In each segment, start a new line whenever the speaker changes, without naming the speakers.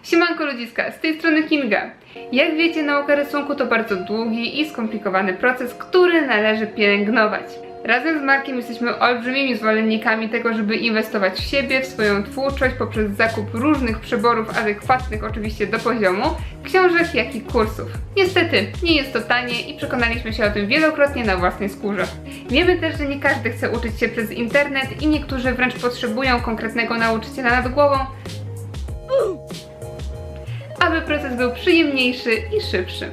Siemanko ludziska, z tej strony Kinga. Jak wiecie, nauka rysunku to bardzo długi i skomplikowany proces, który należy pielęgnować. Razem z Markiem jesteśmy olbrzymimi zwolennikami tego, żeby inwestować w siebie, w swoją twórczość poprzez zakup różnych przyborów adekwatnych oczywiście do poziomu, książek, jak i kursów. Niestety, nie jest to tanie i przekonaliśmy się o tym wielokrotnie na własnej skórze. Wiemy też, że nie każdy chce uczyć się przez internet i niektórzy wręcz potrzebują konkretnego nauczyciela nad głową, aby proces był przyjemniejszy i szybszy.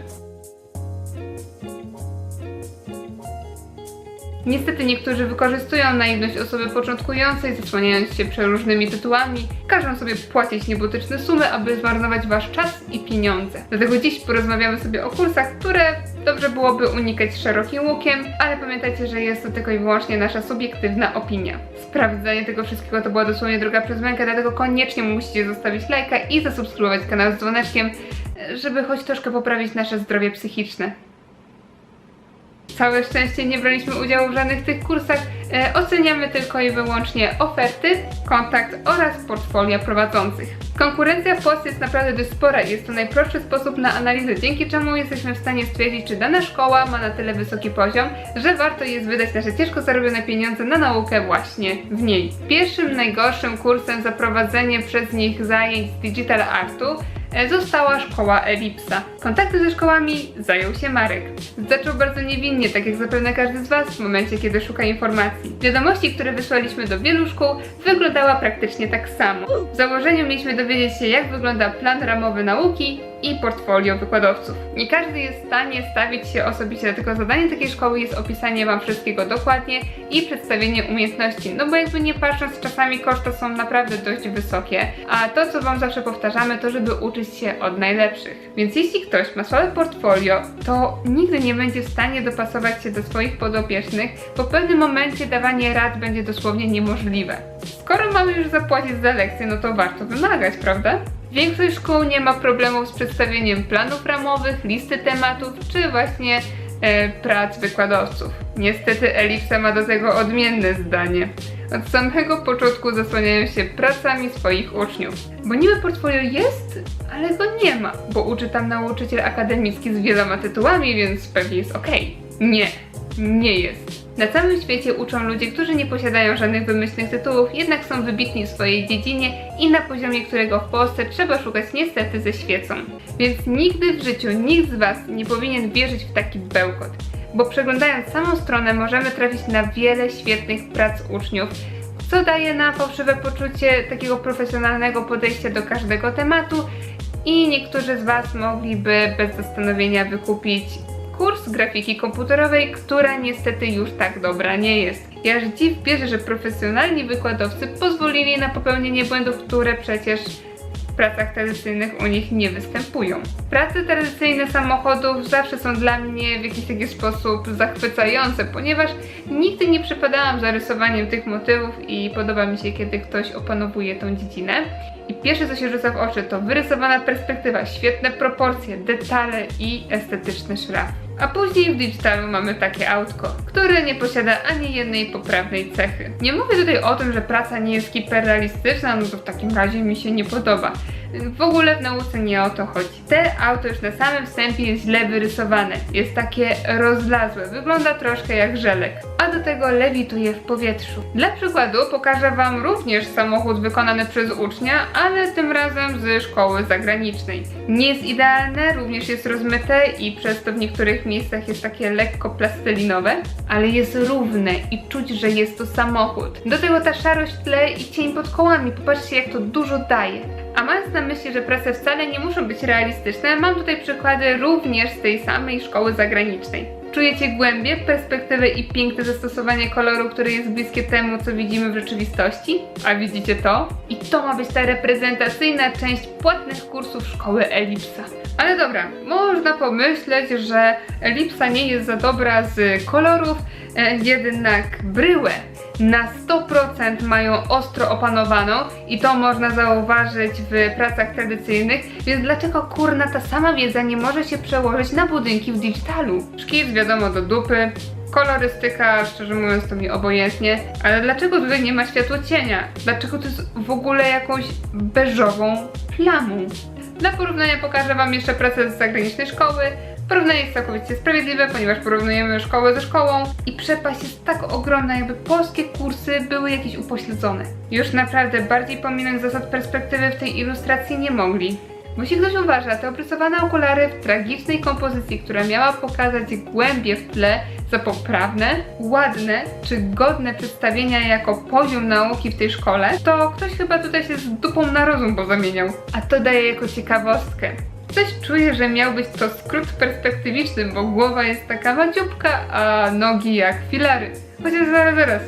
Niestety niektórzy wykorzystują naiwność osoby początkującej, zasłaniając się przeróżnymi tytułami, każą sobie płacić niebotyczne sumy, aby zmarnować wasz czas i pieniądze. Dlatego dziś porozmawiamy sobie o kursach, które dobrze byłoby unikać szerokim łukiem, ale pamiętajcie, że jest to tylko i wyłącznie nasza subiektywna opinia. Sprawdzenie tego wszystkiego to była dosłownie droga przez mękę, dlatego koniecznie musicie zostawić lajka i zasubskrybować kanał z dzwoneczkiem, żeby choć troszkę poprawić nasze zdrowie psychiczne. Całe szczęście nie braliśmy udziału w żadnych tych kursach, oceniamy tylko i wyłącznie oferty, kontakt oraz portfolia prowadzących. Konkurencja w Polsce jest naprawdę dość spora i jest to najprostszy sposób na analizę, dzięki czemu jesteśmy w stanie stwierdzić, czy dana szkoła ma na tyle wysoki poziom, że warto jest wydać nasze ciężko zarobione pieniądze na naukę właśnie w niej. Pierwszym najgorszym kursem za prowadzenie przez nich zajęć z digital artu została szkoła Ellipsa. Kontakty ze szkołami zajął się Marek. Zaczął bardzo niewinnie, tak jak zapewne każdy z was w momencie, kiedy szuka informacji. Wiadomości, które wysłaliśmy do wielu szkół, wyglądała praktycznie tak samo. W założeniu mieliśmy dowiedzieć się, jak wygląda plan ramowy nauki i portfolio wykładowców. Nie każdy jest w stanie stawić się osobiście, dlatego zadaniem takiej szkoły jest opisanie wam wszystkiego dokładnie i przedstawienie umiejętności, no bo jakby nie patrząc, czasami koszty są naprawdę dość wysokie, a to, co wam zawsze powtarzamy, to żeby uczyć się od najlepszych. Więc jeśli ktoś ma słabe portfolio, to nigdy nie będzie w stanie dopasować się do swoich podopiecznych, bo w pewnym momencie dawanie rad będzie dosłownie niemożliwe. Skoro mamy już zapłacić za lekcję, no to warto wymagać, prawda? Większość szkół nie ma problemów z przedstawieniem planów ramowych, listy tematów, czy właśnie prac wykładowców. Niestety Ellipsa ma do tego odmienne zdanie. Od samego początku zasłaniają się pracami swoich uczniów. Bo niby portfolio jest, ale go nie ma, bo uczy tam nauczyciel akademicki z wieloma tytułami, więc pewnie jest okej. Nie jest. Na całym świecie uczą ludzie, którzy nie posiadają żadnych wymyślnych tytułów, jednak są wybitni w swojej dziedzinie i na poziomie, którego w Polsce trzeba szukać niestety ze świecą. Więc nigdy w życiu nikt z was nie powinien wierzyć w taki bełkot, bo przeglądając samą stronę możemy trafić na wiele świetnych prac uczniów, co daje nam fałszywe poczucie takiego profesjonalnego podejścia do każdego tematu i niektórzy z was mogliby bez zastanowienia wykupić kurs grafiki komputerowej, która niestety już tak dobra nie jest. I aż dziw bierze, że profesjonalni wykładowcy pozwolili na popełnienie błędów, które przecież w pracach tradycyjnych u nich nie występują. Prace tradycyjne samochodów zawsze są dla mnie w jakiś taki sposób zachwycające, ponieważ nigdy nie przepadałam za rysowaniem tych motywów i podoba mi się, kiedy ktoś opanowuje tą dziedzinę. I pierwsze, co się rzuca w oczy, to wyrysowana perspektywa, świetne proporcje, detale i estetyczny szraf. A później w digitalu mamy takie autko, które nie posiada ani jednej poprawnej cechy. Nie mówię tutaj o tym, że praca nie jest hiperrealistyczna, no to w takim razie mi się nie podoba. W ogóle w nauce nie o to chodzi. Te auto już na samym wstępie jest źle wyrysowane. Jest takie rozlazłe, wygląda troszkę jak żelek, a do tego lewituje w powietrzu. Dla przykładu pokażę wam również samochód wykonany przez ucznia, ale tym razem ze szkoły zagranicznej. Nie jest idealne, również jest rozmyte i przez to w niektórych miejscach jest takie lekko plastelinowe, ale jest równe i czuć, że jest to samochód. Do tego ta szarość w tle i cień pod kołami, popatrzcie jak to dużo daje. A mając na myśli, że prace wcale nie muszą być realistyczne, mam tutaj przykłady również z tej samej szkoły zagranicznej. Czujecie głębię, perspektywę i piękne zastosowanie koloru, które jest bliskie temu, co widzimy w rzeczywistości? A widzicie to? I to ma być ta reprezentacyjna część płatnych kursów szkoły Ellipsa. Ale dobra, można pomyśleć, że Ellipsa nie jest za dobra z kolorów, jednak bryłę na 100% mają ostro opanowaną i to można zauważyć w pracach tradycyjnych, więc dlaczego kurna ta sama wiedza nie może się przełożyć na budynki w digitalu? Szkic wiadomo do dupy, kolorystyka, szczerze mówiąc, to mi obojętnie, ale dlaczego tutaj nie ma światłocienia? Dlaczego to jest w ogóle jakąś beżową plamą? Dla porównania pokażę Wam jeszcze pracę z zagranicznej szkoły. Porównanie jest całkowicie sprawiedliwe, ponieważ porównujemy szkołę ze szkołą i przepaść jest tak ogromna, jakby polskie kursy były jakieś upośledzone. Już naprawdę bardziej pominąć zasad perspektywy w tej ilustracji nie mogli. Bo jeśli ktoś uważa te obrysowane okulary w tragicznej kompozycji, która miała pokazać głębie w tle za poprawne, ładne czy godne przedstawienia jako poziom nauki w tej szkole, to ktoś chyba tutaj się z dupą na rozum pozamieniał. A to daje jako ciekawostkę. Coś czuję, że miał być to skrót perspektywiczny, bo głowa jest taka madziupka, a nogi jak filary. Chociaż zaraz,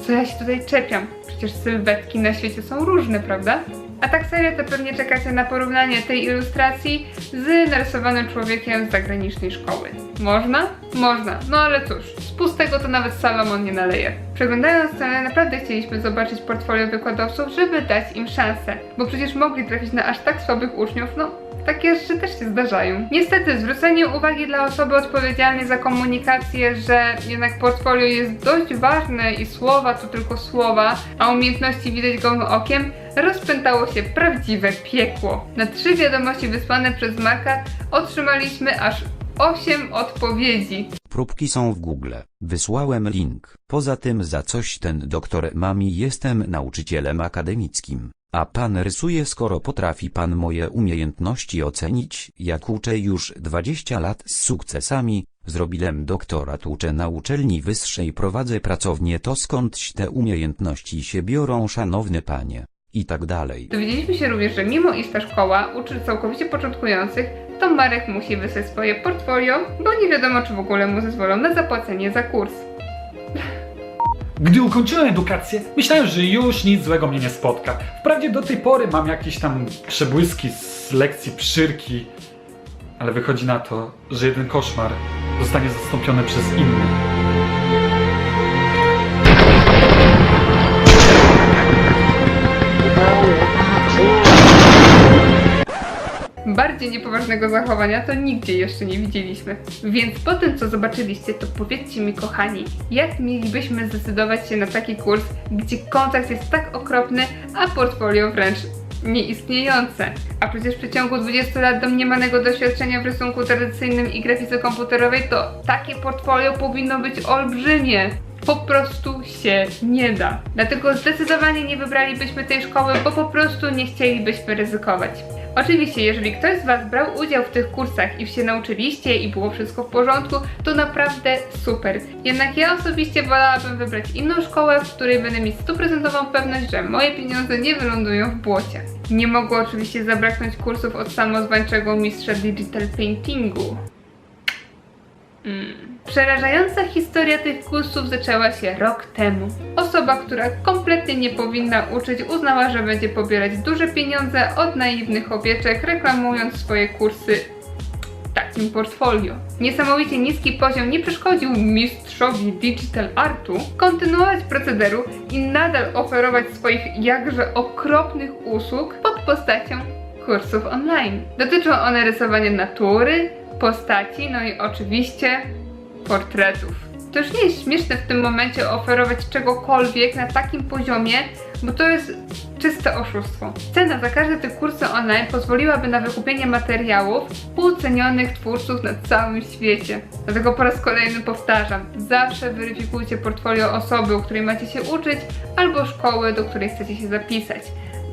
co ja się tutaj czepiam? Przecież sylwetki na świecie są różne, prawda? A tak serio to pewnie czekacie na porównanie tej ilustracji z narysowanym człowiekiem z zagranicznej szkoły. Można? Można. No ale cóż, z pustego to nawet Salomon nie naleje. Przeglądając stronę naprawdę chcieliśmy zobaczyć portfolio wykładowców, żeby dać im szansę. Bo przecież mogli trafić na aż tak słabych uczniów, no takie rzeczy też się zdarzają. Niestety zwrócenie uwagi dla osoby odpowiedzialnej za komunikację, że jednak portfolio jest dość ważne i słowa to tylko słowa, a umiejętności widać gołym okiem, rozpętało się prawdziwe piekło. Na 3 wiadomości wysłane przez Marka otrzymaliśmy aż 8 odpowiedzi.
Próbki są w Google. Wysłałem link. Poza tym za coś ten doktor mami jestem nauczycielem akademickim. A pan rysuje, skoro potrafi pan moje umiejętności ocenić, jak uczę już 20 lat z sukcesami, zrobiłem doktorat, uczę na uczelni wyższej, prowadzę pracownię, to skądś te umiejętności się biorą, szanowny panie? I tak dalej.
Dowiedzieliśmy się również, że mimo iż ta szkoła uczy całkowicie początkujących, to Marek musi wysłać swoje portfolio, bo nie wiadomo, czy w ogóle mu zezwolą na zapłacenie za kurs.
Gdy ukończyłem edukację, myślałem, że już nic złego mnie nie spotka. Wprawdzie do tej pory mam jakieś tam przebłyski z lekcji Przyrki, ale wychodzi na to, że jeden koszmar zostanie zastąpiony przez inny.
Bardziej niepoważnego zachowania to nigdzie jeszcze nie widzieliśmy. Więc po tym, co zobaczyliście, to powiedzcie mi, kochani, jak mielibyśmy zdecydować się na taki kurs, gdzie kontakt jest tak okropny, a portfolio wręcz nieistniejące. A przecież w przeciągu 20 lat domniemanego doświadczenia w rysunku tradycyjnym i grafice komputerowej to takie portfolio powinno być olbrzymie. Po prostu się nie da. Dlatego zdecydowanie nie wybralibyśmy tej szkoły, bo po prostu nie chcielibyśmy ryzykować. Oczywiście, jeżeli ktoś z Was brał udział w tych kursach i się nauczyliście i było wszystko w porządku, to naprawdę super. Jednak ja osobiście wolałabym wybrać inną szkołę, w której będę mieć 100% pewność, że moje pieniądze nie wylądują w błocie. Nie mogło oczywiście zabraknąć kursów od samozwańczego mistrza digital paintingu. Przerażająca historia tych kursów zaczęła się rok temu. Osoba, która kompletnie nie powinna uczyć, uznała, że będzie pobierać duże pieniądze od naiwnych owieczek, reklamując swoje kursy takim portfolio. Niesamowicie niski poziom nie przeszkodził mistrzowi digital artu kontynuować procederu i nadal oferować swoich jakże okropnych usług pod postacią kursów online. Dotyczą one rysowania natury, postaci, no i oczywiście portretów. To już nie jest śmieszne w tym momencie oferować czegokolwiek na takim poziomie, bo to jest czyste oszustwo. Cena za każde te kursy online pozwoliłaby na wykupienie materiałów ucenionych twórców na całym świecie. Dlatego po raz kolejny powtarzam, zawsze weryfikujcie portfolio osoby, u której macie się uczyć, albo szkoły, do której chcecie się zapisać.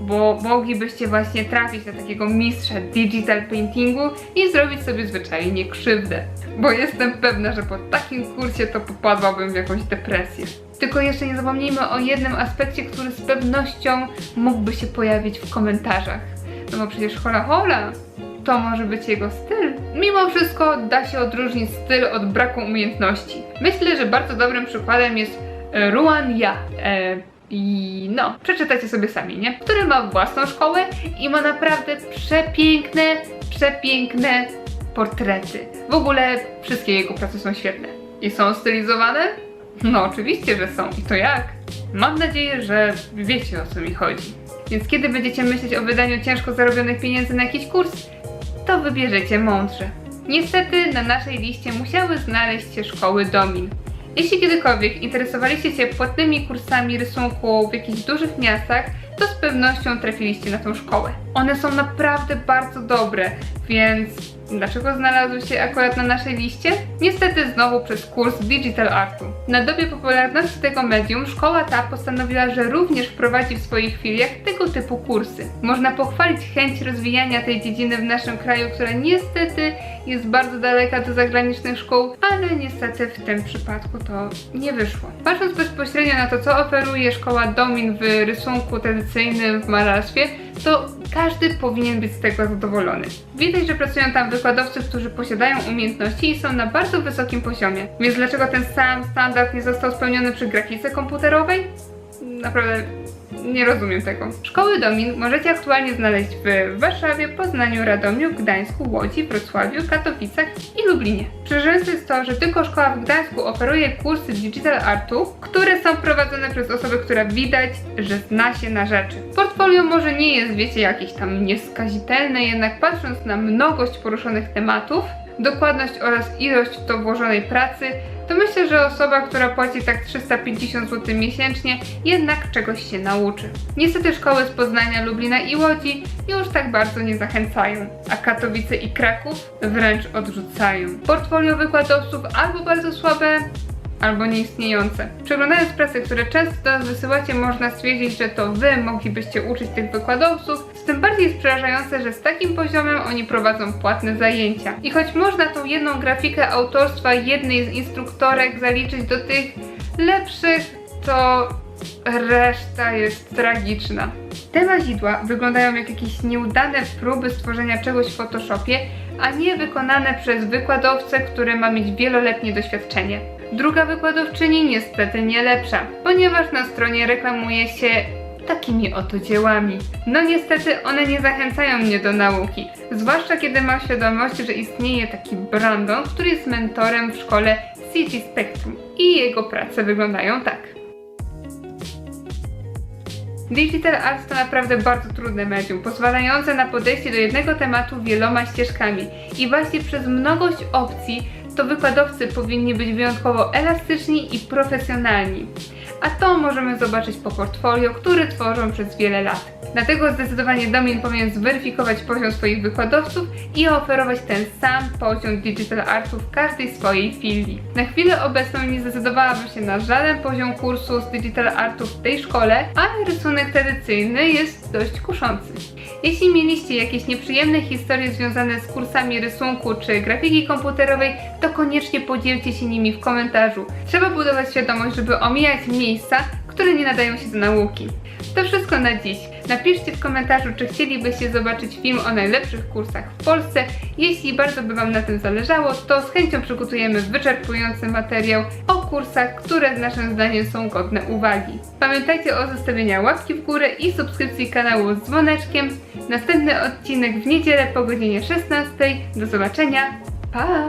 Bo moglibyście właśnie trafić na takiego mistrza digital paintingu i zrobić sobie zwyczajnie krzywdę. Bo jestem pewna, że po takim kursie to popadłabym w jakąś depresję. Tylko jeszcze nie zapomnijmy o jednym aspekcie, który z pewnością mógłby się pojawić w komentarzach. No bo przecież hola hola, to może być jego styl. Mimo wszystko da się odróżnić styl od braku umiejętności. Myślę, że bardzo dobrym przykładem jest Ruan Ya. I no, przeczytajcie sobie sami, nie? Który ma własną szkołę i ma naprawdę przepiękne portrety. W ogóle wszystkie jego prace są świetne. I są stylizowane? No oczywiście, że są. I to jak? Mam nadzieję, że wiecie, o co mi chodzi. Więc kiedy będziecie myśleć o wydaniu ciężko zarobionych pieniędzy na jakiś kurs, to wybierzecie mądrze. Niestety na naszej liście musiały znaleźć się szkoły domin. Jeśli kiedykolwiek interesowaliście się płatnymi kursami rysunku w jakichś dużych miastach, to z pewnością trafiliście na tą szkołę. One są naprawdę bardzo dobre, więc dlaczego znalazły się akurat na naszej liście? Niestety znowu przez kurs Digital Artu. Na dobie popularności tego medium szkoła ta postanowiła, że również wprowadzi w swoich filiach tego typu kursy. Można pochwalić chęć rozwijania tej dziedziny w naszym kraju, która niestety jest bardzo daleka do zagranicznych szkół, ale niestety w tym przypadku to nie wyszło. Patrząc bezpośrednio na to, co oferuje szkoła Domin w rysunku tradycyjnym, w malarstwie, to każdy powinien być z tego zadowolony. Widać, że pracują tam wykładowcy, którzy posiadają umiejętności i są na bardzo wysokim poziomie. Więc dlaczego ten sam standard nie został spełniony przy grafice komputerowej? Naprawdę nie rozumiem tego. Szkoły Domin możecie aktualnie znaleźć w Warszawie, Poznaniu, Radomiu, Gdańsku, Łodzi, Wrocławiu, Katowicach i Lublinie. Przerażające jest to, że tylko szkoła w Gdańsku oferuje kursy Digital Artu, które są prowadzone przez osobę, która widać, że zna się na rzeczy. Portfolio może nie jest, wiecie, jakieś tam nieskazitelne, jednak patrząc na mnogość poruszonych tematów, dokładność oraz ilość w to włożonej pracy, to myślę, że osoba, która płaci tak 350 zł miesięcznie, jednak czegoś się nauczy. Niestety szkoły z Poznania, Lublina i Łodzi już tak bardzo nie zachęcają, a Katowice i Kraków wręcz odrzucają. Portfolio wykładowców albo bardzo słabe, albo nieistniejące. Przeglądając prace, które często do nas wysyłacie, można stwierdzić, że to wy moglibyście uczyć tych wykładowców. Z tym bardziej jest przerażające, że z takim poziomem oni prowadzą płatne zajęcia. I choć można tą jedną grafikę autorstwa jednej z instruktorek zaliczyć do tych lepszych, to reszta jest tragiczna. Te mazidła wyglądają jak jakieś nieudane próby stworzenia czegoś w Photoshopie, a nie wykonane przez wykładowcę, który ma mieć wieloletnie doświadczenie. Druga wykładowczyni niestety nie lepsza, ponieważ na stronie reklamuje się takimi oto dziełami. No niestety one nie zachęcają mnie do nauki, zwłaszcza kiedy mam świadomość, że istnieje taki Brandon, który jest mentorem w szkole CG Spectrum i jego prace wyglądają tak. Digital Art to naprawdę bardzo trudne medium, pozwalające na podejście do jednego tematu wieloma ścieżkami i właśnie przez mnogość opcji to wykładowcy powinni być wyjątkowo elastyczni i profesjonalni. A to możemy zobaczyć po portfolio, które tworzą przez wiele lat. Dlatego zdecydowanie Domin powinien zweryfikować poziom swoich wykładowców i oferować ten sam poziom Digital Artu w każdej swojej filii. Na chwilę obecną nie zdecydowałabym się na żaden poziom kursu z Digital Artu w tej szkole, ale rysunek tradycyjny jest dość kuszący. Jeśli mieliście jakieś nieprzyjemne historie związane z kursami rysunku czy grafiki komputerowej, to koniecznie podzielcie się nimi w komentarzu. Trzeba budować świadomość, żeby omijać miejsca, które nie nadają się do nauki. To wszystko na dziś. Napiszcie w komentarzu, czy chcielibyście zobaczyć film o najlepszych kursach w Polsce. Jeśli bardzo by wam na tym zależało, to z chęcią przygotujemy wyczerpujący materiał o kursach, które naszym zdaniem są godne uwagi. Pamiętajcie o zostawieniu łapki w górę i subskrypcji kanału z dzwoneczkiem. Następny odcinek w niedzielę po godzinie 16. Do zobaczenia. Pa!